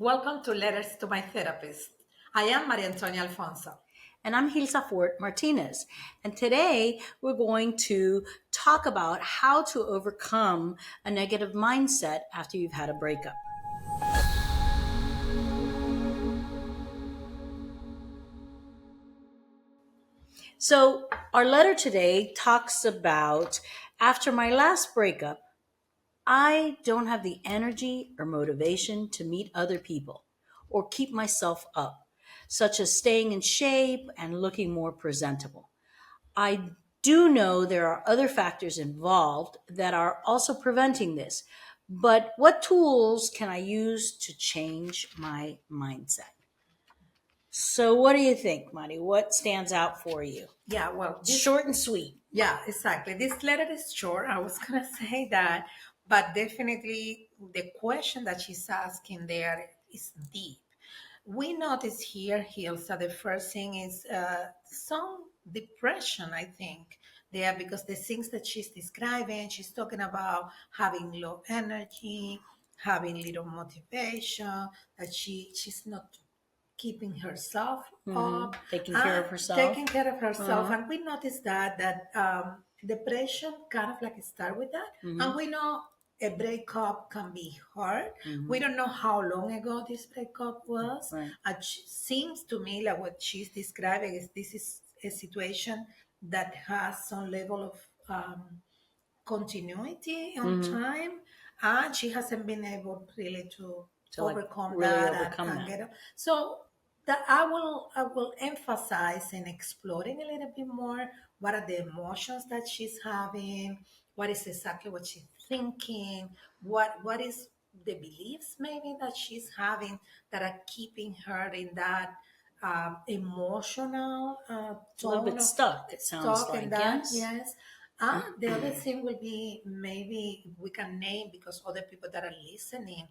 Welcome to Letters to My Therapist. I am Maria Antonia Alfonso. And I'm Hilsa Fort Martinez. And today we're going to talk about how to overcome a negative mindset after you've had a breakup. So, our letter today talks about after my last breakup, I don't have the energy or motivation to meet other people or keep myself up, such as staying in shape and looking more presentable. I do know there are other factors involved that are also preventing this, but what tools can I use to change my mindset? So, what do you think, Marty? What stands out for you? Yeah, well, Short and sweet. yeah, exactly. This letter is short. I was gonna say that, but definitely the question that she's asking there is deep. We notice here, Hilsa, the first thing is some depression, I think, there because the things that she's describing, she's talking about having low energy, having little motivation, that she's not keeping herself up, Taking care and of herself. taking care of herself. Uh-huh. And we noticed that depression kind of like start with that. And we know a breakup can be hard. We don't know how long ago this breakup was. Right. It seems to me like what she's describing is this is a situation that has some level of continuity on time, and she hasn't been able really to To like overcome really that overcome and that. get up. So that I will emphasize in exploring a little bit more what are the emotions that she's having, what is exactly what she's thinking, what is the beliefs maybe that she's having that are keeping her in that emotional A little tone bit of stuck, it sounds stock and like, that, yes? yes. And the other thing will be maybe we can name because other people that are listening,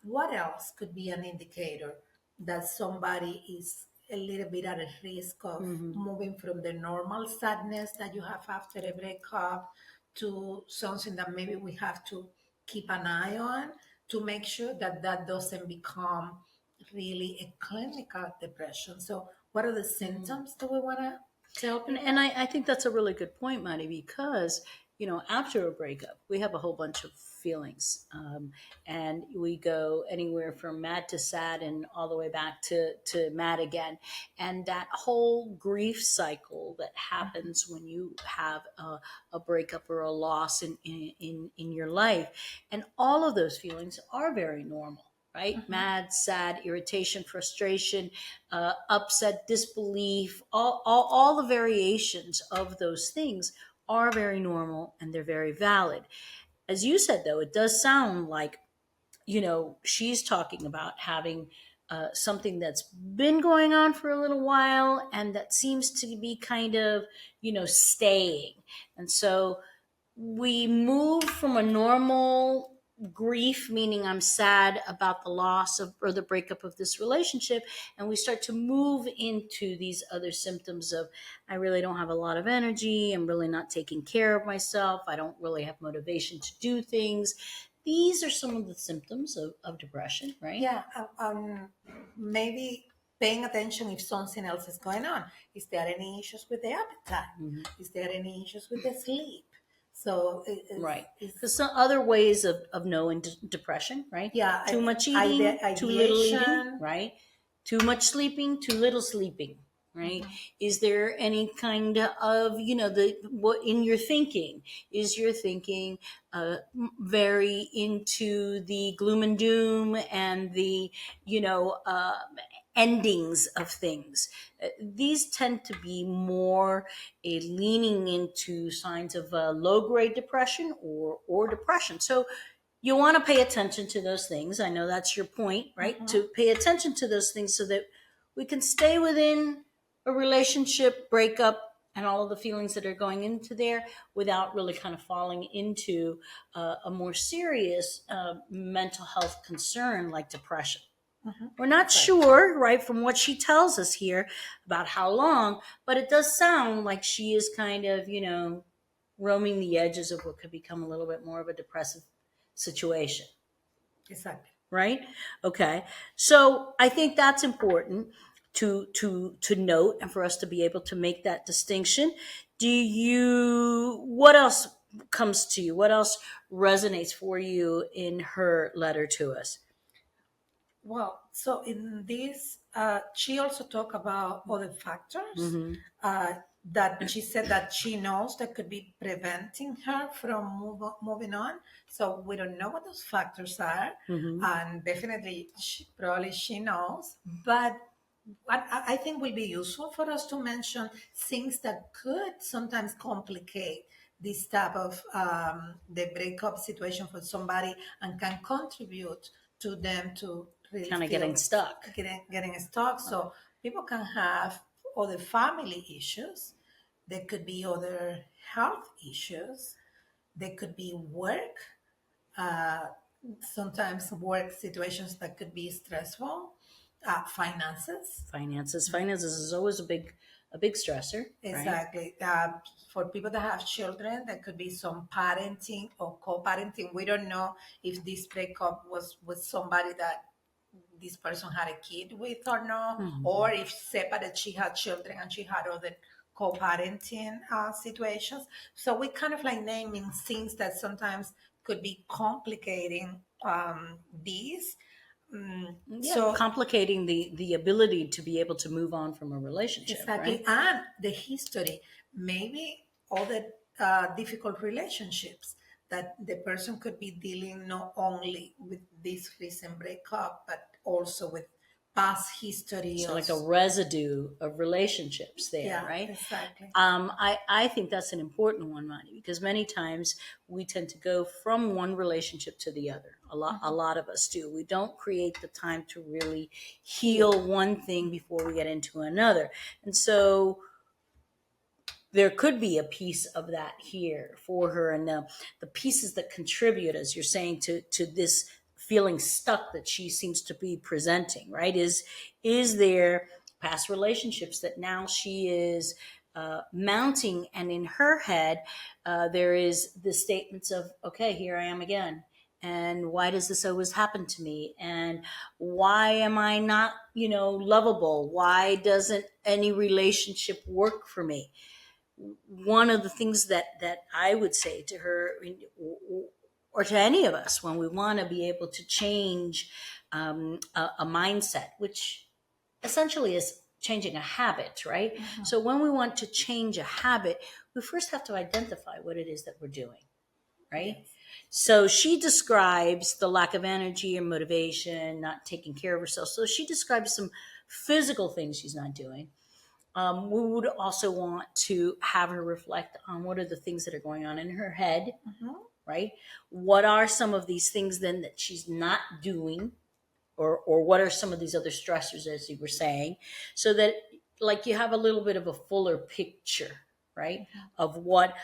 what else could be an indicator that somebody is a little bit at a risk of moving from the normal sadness that you have after a breakup to something that maybe we have to keep an eye on to make sure that that doesn't become really a clinical depression. So, what are the symptoms that we want to tell And people? I think that's a really good point, Marty, because, after a breakup, we have a whole bunch of feelings. And we go anywhere from mad to sad and all the way back to mad again. And that whole grief cycle that happens when you have a breakup or a loss in your life. And all of those feelings are very normal, right? Mad, sad, irritation, frustration, upset, disbelief, all the variations of those things are very normal and they're very valid. As you said, though, it does sound like, she's talking about having something that's been going on for a little while and that seems to be kind of, staying. And so we move from a normal grief, meaning I'm sad about the loss of or the breakup of this relationship, and we start to move into these other symptoms of I really don't have a lot of energy, I'm really not taking care of myself, I don't really have motivation to do things. These are some of the symptoms of depression, right? Yeah, maybe paying attention if something else is going on. Is there any issues with the appetite? Is there any issues with the sleep? So Right. it's Because some other ways of knowing depression, right? yeah, Too much eating, too little eating, ideation. right? Too much sleeping, too little sleeping, right? Is there any kind of, the what in your thinking? Is your thinking very into the gloom and doom and the, you know, uh, endings of things? These tend to be more a leaning into signs of low grade depression or depression. So you want to pay attention to those things. I know that's your point, right? To pay attention to those things so that we can stay within a relationship breakup and all of the feelings that are going into there without really kind of falling into a more serious mental health concern like depression. We're not sure, right, from what she tells us here about how long, but it does sound like she is kind of, roaming the edges of what could become a little bit more of a depressive situation. Exactly. right? Okay. So I think that's important to note and for us to be able to make that distinction. Do you what else comes to you? What else resonates for you in her letter to us? Well, so in this, she also talked about other factors Mm-hmm. that she said that she knows that could be preventing her from moving on. So we don't know what those factors are, Mm-hmm. and definitely, probably she knows. But what I think will be useful for us to mention things that could sometimes complicate this type of the breakup situation for somebody and can contribute to them to really Kind of getting feel stuck. getting stuck. So people can have other family issues. There could be other health issues. There could be work. Uh, Sometimes work situations that could be stressful. Finances. Finances is always a big stressor, right? Exactly. For people that have children, there could be some parenting or co-parenting. We don't know if this breakup was with somebody that this person had a kid with or no, Mm-hmm. or if separate she had children and she had other co-parenting situations. So we kind of like naming things that sometimes could be complicating these. Yeah, So complicating the ability to be able to move on from a relationship, exactly, right? and the history, maybe all the difficult relationships that the person could be dealing not only with this recent breakup, but also with past history So of, like a residue of relationships there, yeah, right? exactly. I think that's an important one, Monty, because many times we tend to go from one relationship to the other. A lot of us do. We don't create the time to really Heal. heal one thing before we get into another. And so there could be a piece of that here for her, and the pieces that contribute, as you're saying, to this feeling stuck that she seems to be presenting, right, is there past relationships that now she is mounting, and in her head there is the statements of, okay, here I am again, and why does this always happen to me, and why am I not, lovable, why doesn't any relationship work for me? One of the things that I would say to her, or to any of us, when we want to be able to change a mindset, which essentially is changing a habit, right? Mhm. So when we want to change a habit, we first have to identify what it is that we're doing, right? Yes. So she describes the lack of energy or motivation, not taking care of herself. So she describes some physical things she's not doing. We would also want to have her reflect on what are the things that are going on in her head, Mhm. right? What are some of these things then that she's not doing, or what are some of these other stressors, as you were saying, so that like you have a little bit of a fuller picture, right, of what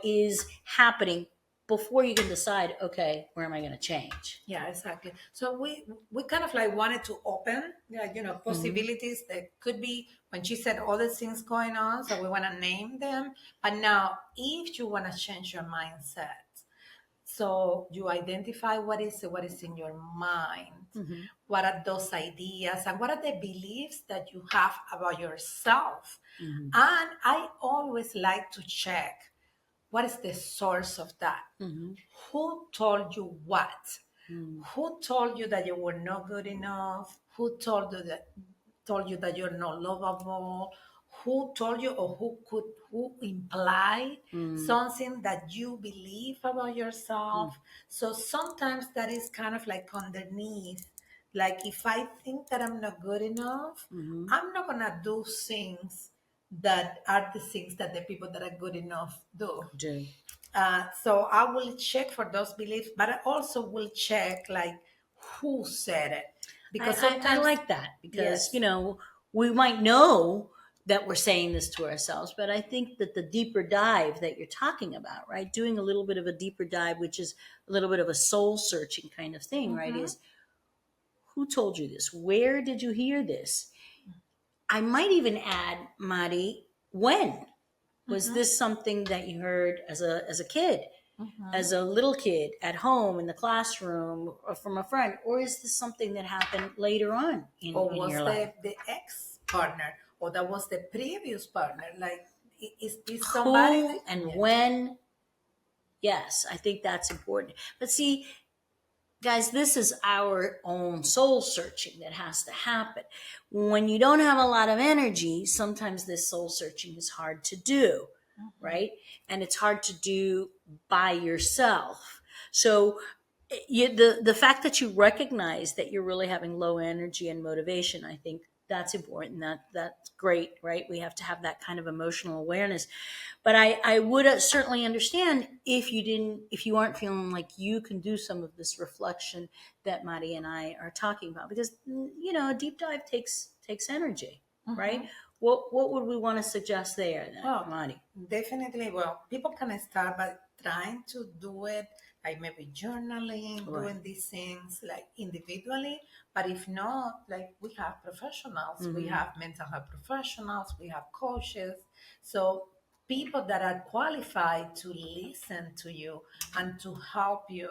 is happening before you can decide, okay, where am I going to change? Yeah, exactly. So we kind of like wanted to open, yeah, Mm-hmm. possibilities that could be when she said all the things going on. So we want to name them. But now, if you want to change your mindset, so you identify what is in your mind, Mm-hmm. what are those ideas, and what are the beliefs that you have about yourself. Mm-hmm. And I always like to check what is the source of that. Mm-hmm. Who told you what? Mm-hmm. Who told you that you were not good enough? Who told you that you're not lovable? Who told you, or who implied Mm-hmm. something that you believe about yourself? So sometimes that is kind of like underneath. Like if I think that I'm not good enough, Mm-hmm. I'm not gonna do things that are the things that the people that are good enough do. Do. So I will check for those beliefs, but I also will check like who said it, I, because I, I sometimes, like that because, yes. we might know that we're saying this to ourselves, but I think that the deeper dive that you're talking about, right? Doing a little bit of a deeper dive, which is a little bit of a soul searching kind of thing, right? Mm-hmm. Is who told you this? Where did you hear this? I might even add, Mari, when was Mm-hmm. this something that you heard as a kid? Mm-hmm. as a little kid at home in the classroom or from a friend, or is this something that happened later on Or in was your life? the ex partner, or that was the previous partner? Like, is this somebody Who that, and yeah. when? Yes, I think that's important. But see, guys, this is our own soul searching that has to happen. When you don't have a lot of energy, sometimes this soul searching is hard to do, Mhm. right? And it's hard to do by yourself. So the fact that you recognize that you're really having low energy and motivation, I think that's important. That's great, right? We have to have that kind of emotional awareness. But I would certainly understand if you aren't feeling like you can do some of this reflection that Mari and I are talking about, because a deep dive takes energy, right? Mhm. What would we want to suggest there, then, Well, Mari? definitely. Well, people can start by trying to do it, like maybe journaling, Right. doing these things like individually. But if not, like we have professionals, we Mm-hmm. have mental health professionals, we have coaches. So people that are qualified to listen to you and to help you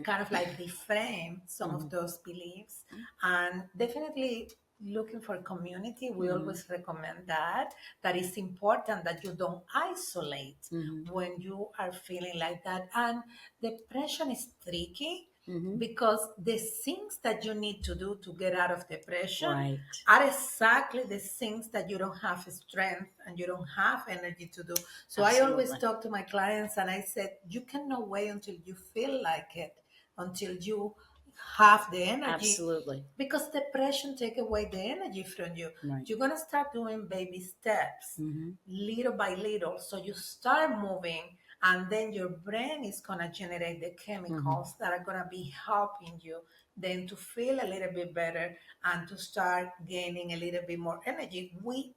kind of like reframe some Mm-hmm. of those beliefs. And definitely looking for community, we Mm-hmm. always recommend that it's important that you don't isolate Mm-hmm. when you are feeling like that. And depression is tricky Mm-hmm. because the things that you need to do to get out of depression Right. are exactly the things that you don't have strength and you don't have energy to do. So I always Absolutely. talk to my clients and I said, you cannot wait until you feel like it, until you have the energy, Absolutely. because depression take away the energy from you. Right. You're going to start doing baby steps Mm-hmm. little by little, so you start moving, and then your brain is going to generate the Mm-hmm. chemicals that are going to be helping you then to feel a little bit better and to start gaining a little bit more energy. We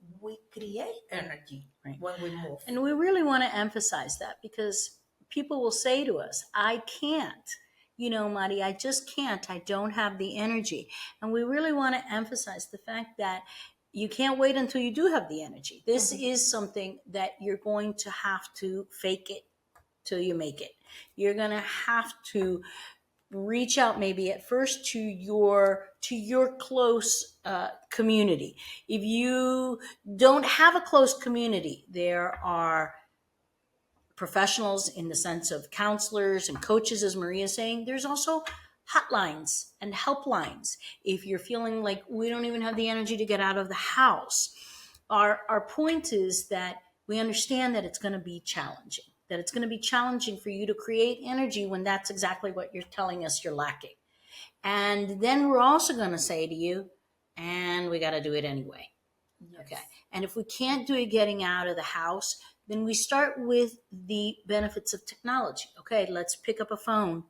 create energy Right. when we move. And we really want to emphasize that, because people will say to us, I can't. Mari, I just can't. I don't have the energy. And we really want to emphasize the fact that you can't wait until you do have the energy. This Mhm. is something that you're going to have to fake it till you make it. You're going to have to reach out, maybe at first, to your close community. If you don't have a close community, there are professionals in the sense of counselors and coaches, as Maria is saying. There's also hotlines and helplines if you're feeling like we don't even have the energy to get out of the house. Our point is that we understand that it's going to be challenging, that it's going to be challenging for you to create energy when that's exactly what you're telling us you're lacking. And then we're also going to say to you, and we got to do it anyway. Okay. Yes. And if we can't do it getting out of the house, then we start with the benefits of technology. Okay, let's pick up a phone.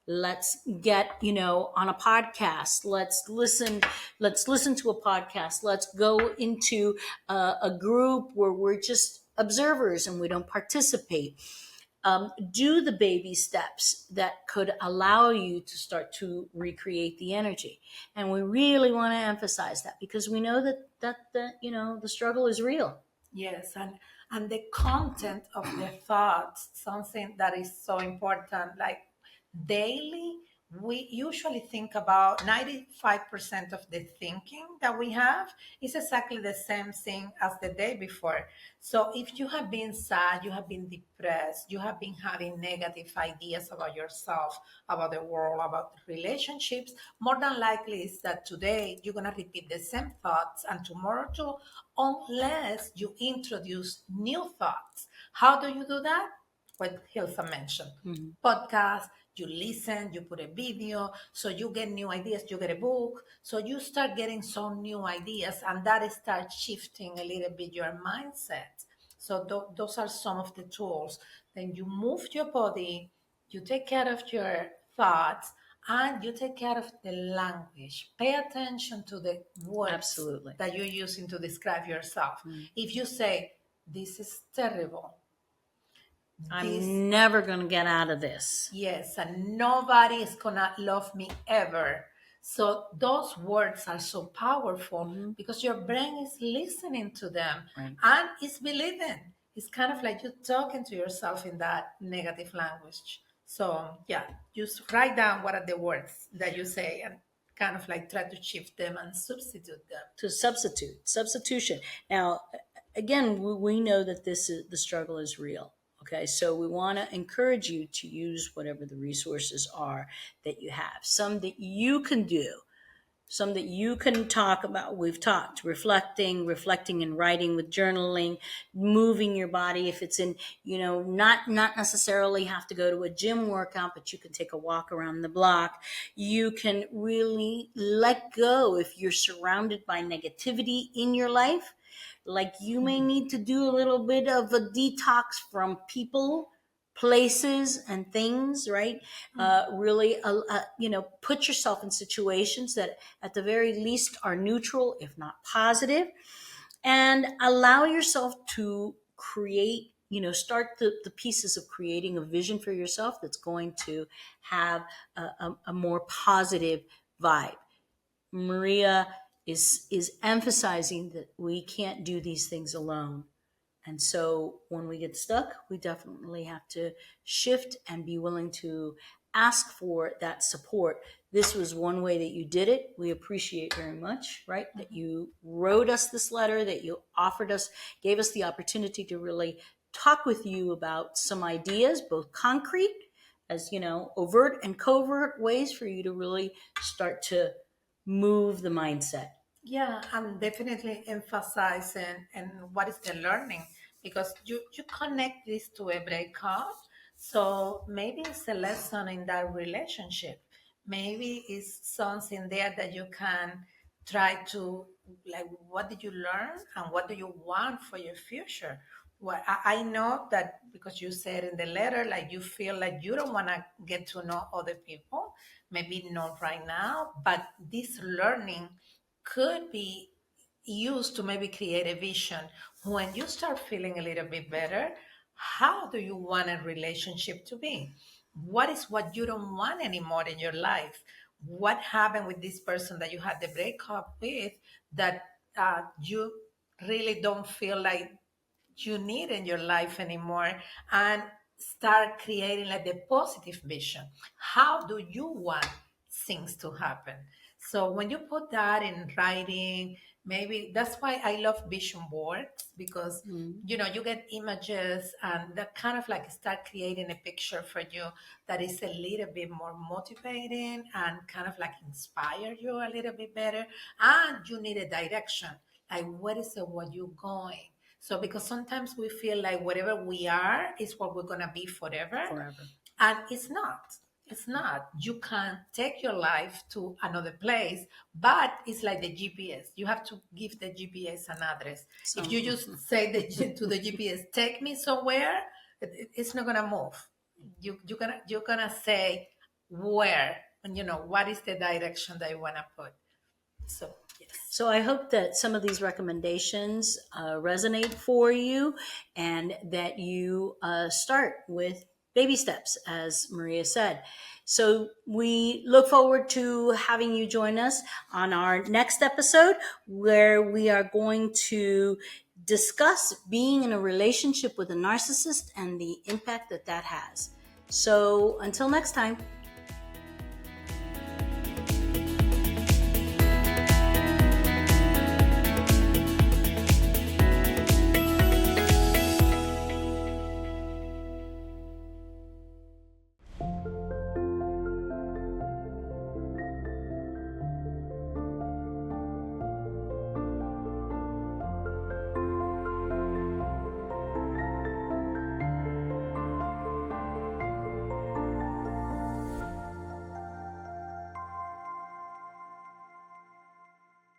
Let's get, on a podcast. Let's listen to a podcast. Let's go into a group where we're just observers and we don't participate. Do the baby steps that could allow you to start to recreate the energy. And we really want to emphasize that, because we know that the struggle is real. Yes, and the content of the thoughts, something that is so important. Like daily, we usually think about 95% of the thinking that we have is exactly the same thing as the day before. So if you have been sad, you have been depressed, you have been having negative ideas about yourself, about the world, about relationships, more than likely is that today you're going to repeat the same thoughts and tomorrow too, unless you introduce new thoughts. How do you do that? What Hilsa mentioned. Mhm. Podcast, you listen, you put a video, so you get new ideas, you get a book, so you start getting some new ideas, and that starts shifting a little bit your mindset. So those are some of the tools. Then you move your body, you take care of your thoughts, and you take care of the language. Pay attention to the words Absolutely. that you're using to describe yourself. Mm. If you say, this is terrible, this, I'm never going to get out of this. yes, and nobody is gonna love me ever. So those words are so powerful Hmm. because your brain is listening to them Right. and is believing. It's kind of like you talking to yourself in that negative language. So yeah, just write down what are the words that you say and kind of like try to shift them and substitute them. To substitution. Now, again, we know that this is the struggle is real. Okay, so we want to encourage you to use whatever the resources are that you have. Some that you can do, some that you can talk about. We've talked reflecting and writing with journaling, moving your body. If it's in, not necessarily have to go to a gym workout, but you can take a walk around the block. You can really let go if you're surrounded by negativity in your life. Like, you may need to do a little bit of a detox from people, places, and things, right? Really, put yourself in situations that at the very least are neutral, if not positive, and allow yourself to create, start the pieces of creating a vision for yourself that's going to have a more positive vibe. Maria is emphasizing that we can't do these things alone. And so when we get stuck, we definitely have to shift and be willing to ask for that support. This was one way that you did it. We appreciate very much, right? That you wrote us this letter, that you gave us the opportunity to really talk with you about some ideas, both concrete as, overt and covert ways for you to really start to move the mindset. Yeah, I'm definitely emphasizing and what is the learning because you connect this to a breakup. So maybe it's a lesson in that relationship. Maybe it's something there that you can try to like what did you learn and what do you want for your future? Well, I know that because you said in the letter, like you feel like you don't want to get to know other people, maybe not right now, but this learning could be used to maybe create a vision. When you start feeling a little bit better, how do you want a relationship to be? What is what you don't want anymore in your life? What happened with this person that you had the breakup with that you really don't feel like you need in your life anymore, and start creating like the positive vision. How do you want things to happen? So when you put that in writing, maybe that's why I love vision boards because Mm. you get images and that kind of like start creating a picture for you that is a little bit more motivating and kind of like inspire you a little bit better, and you need a direction, like what is it, what you going. So because sometimes we feel like whatever we are is what we're gonna be forever, Forever. and it's not. It's not. You can take your life to another place, but it's like the GPS. You have to give the GPS an address. If you So, just say to the GPS, take me somewhere, it's not gonna move. You're gonna say where, and what is the direction that you wanna put. So yes. So I hope that some of these recommendations resonate for you, and that you start with baby steps, as Maria said. So we look forward to having you join us on our next episode, where we are going to discuss being in a relationship with a narcissist and the impact that that has. So until next time.